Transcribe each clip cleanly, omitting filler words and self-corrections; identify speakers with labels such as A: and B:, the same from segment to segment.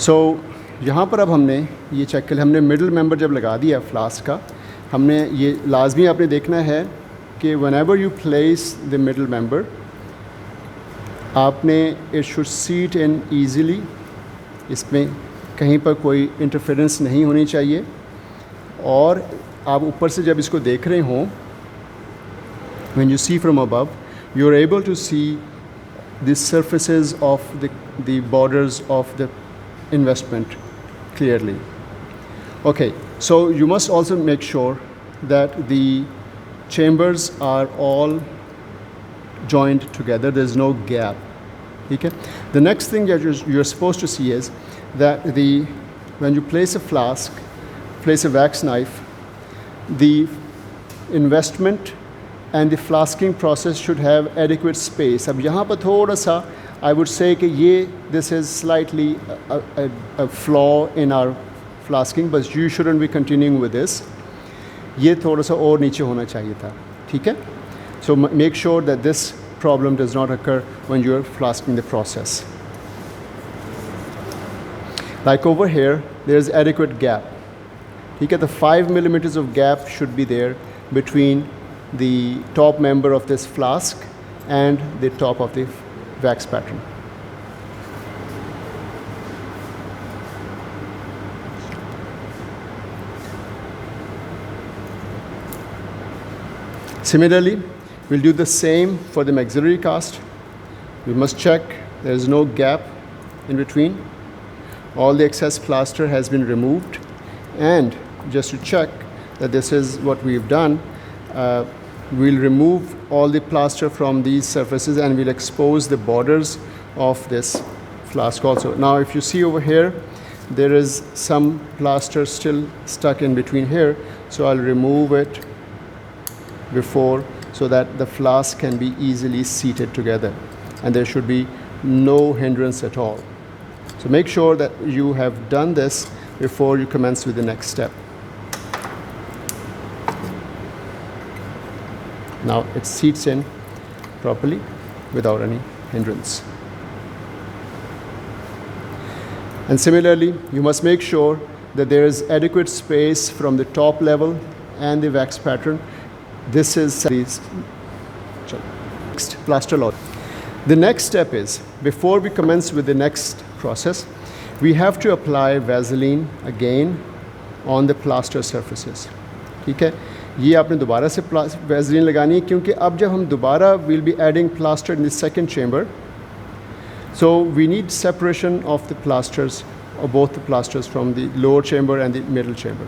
A: सो यहाँ पर अब हमने ये चेक कर लिया, हमने मिडल मेंबर जब लगा दिया फ्लास्क का, हमने ये लाजमी आपने देखना है कि whenever you place the middle member आपने it should seat in easily, इसमें कहीं पर कोई इंटरफेरेंस नहीं होनी चाहिए। और आप ऊपर से जब इसको देख रहे हों, when you see from above, you are able to see the surfaces of the borders of the investment clearly. Okay, so you must also make sure that the chambers are all joined together, there is no gap. Okay? The next thing that you're supposed to see is that when you place a flask, place a wax knife, the investment and the flasking process should have adequate space. अब यहाँ पर थोड़ा सा I would say कि ये this is slightly a flaw in our flasking, but you shouldn't be continuing with this. ये थोड़ा सा और नीचे होना चाहिए था, ठीक है? So make sure that this problem does not occur when you are flasking the process. Like over here, there is adequate gap. ठीक है, the 5 millimeters of gap should be there between the top member of this flask and the top of the wax pattern. Similarly, we'll do the same for the maxillary cast. We must check there is no gap in between. All the excess plaster has been removed, and just to check that this is what we've done, we'll remove all the plaster from these surfaces and we'll expose the borders of this flask also. Now if you see over here, there is some plaster still stuck in between here, so I'll remove it before, so that the flask can be easily seated together and there should be no hindrance at all. So make sure that you have done this before you commence with the next step. Now it seats in properly without any hindrance. And similarly, you must make sure that there is adequate space from the top level and the wax pattern. This is the next plaster load. The next step is, before we commence with the next process, we have to apply Vaseline again on the plaster surfaces. ठीक है, ये आपने दोबारा से Vaseline लगानी है, क्योंकि अब जब हम दोबारा we'll be adding plaster in the second chamber, so we need separation of the plasters, or both the plasters, from the lower chamber and the middle chamber.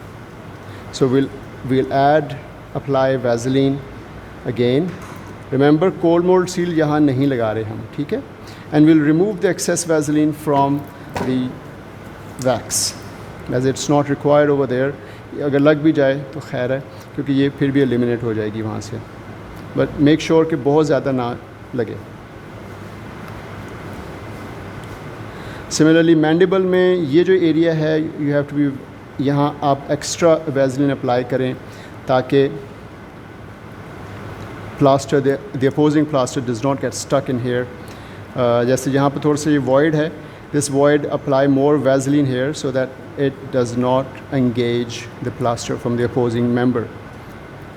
A: So we'll apply Vaseline again. Remember, cold mold seal यहाँ नहीं लगा रहे हम, ठीक है? And we'll remove the excess Vaseline from the wax, as it's not required over there. अगर लग भी जाए तो खैर है, क्योंकि ये फिर भी एलिमिनेट हो जाएगी वहाँ से. But make sure कि बहुत ज़्यादा ना लगे. Similarly, mandible में ये जो एरिया है, you have to be, यहाँ आप एक्स्ट्रा Vaseline अप्लाई करें ताकि plaster, the opposing plaster does not get stuck in here. जैसे यहाँ पर थोड़ा सा ये void है, this void apply more Vaseline here so that it does not engage the plaster from the opposing member.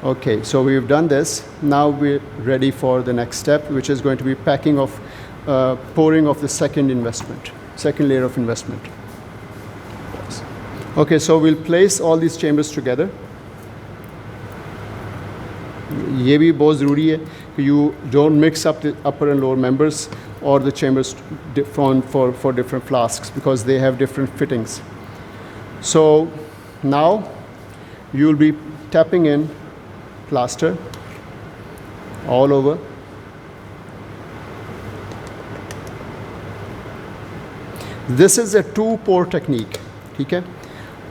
A: Okay, so we've done this. Now we're ready for the next step, which is going to be packing of, pouring of the second layer of investment. Okay, so we'll place all these chambers together. ये भी बहुत ज़रूरी है कि you don't mix up the upper and lower members or the chambers for different flasks, because they have different fittings. So now you will be tapping in plaster all over. This is a 2-pour technique, ठीक है?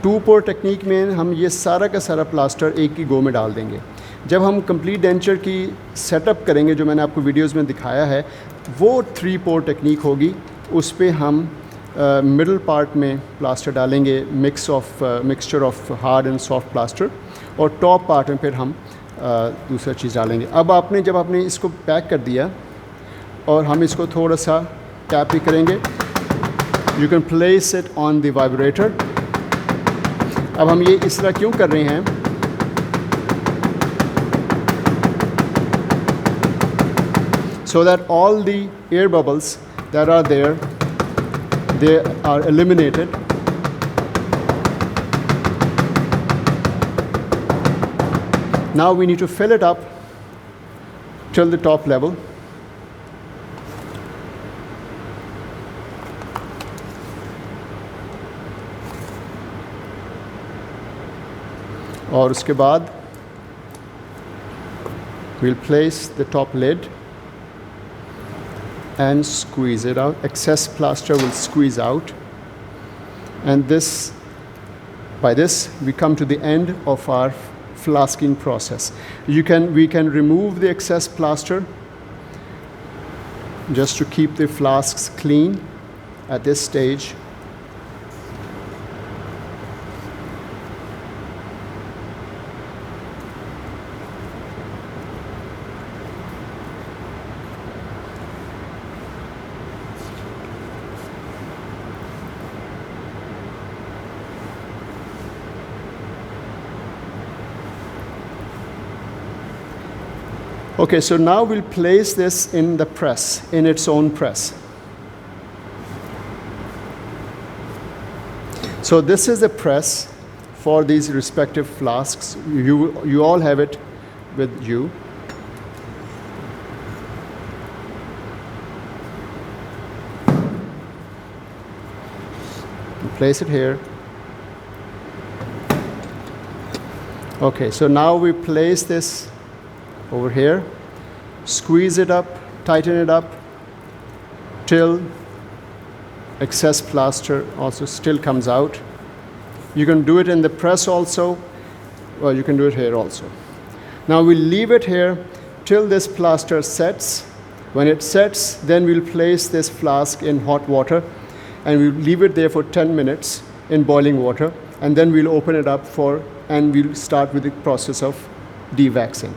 A: 2-pour technique में हम ये सारा का सारा plaster एक ही गो में डाल देंगे. जब हम कंप्लीट डेंचर की सेटअप करेंगे, जो मैंने आपको वीडियोस में दिखाया है, वो 3-pour टेक्निक होगी. उस पे हम मिडल पार्ट में प्लास्टर डालेंगे, mixture of hard and soft plaster, और टॉप पार्ट में फिर हम दूसरा चीज़ डालेंगे. अब जब आपने इसको पैक कर दिया और हम इसको थोड़ा सा टैप भी करेंगे, You can place it on the vibrator. अब हम ये इस तरह क्यों कर रहे हैं? So that all the air bubbles that are there, they are eliminated. Now we need to fill it up till the top level. और उसके बाद we'll place the top lid and squeeze it out. Excess plaster will squeeze out, and by this we come to the end of our flasking process. We can remove the excess plaster just to keep the flasks clean at this stage. Okay, so now we'll place this in the press, in its own press. So this is the press for these respective flasks. You all have it with you. Place it here. Okay, so now we place this over here, squeeze it up, tighten it up till excess plaster also still comes out. You can do it in the press also, or you can do it here also. Now we'll leave it here till this plaster sets. When it sets, then we'll place this flask in hot water and we'll leave it there for 10 minutes in boiling water, and then we'll open it up and we'll start with the process of dewaxing.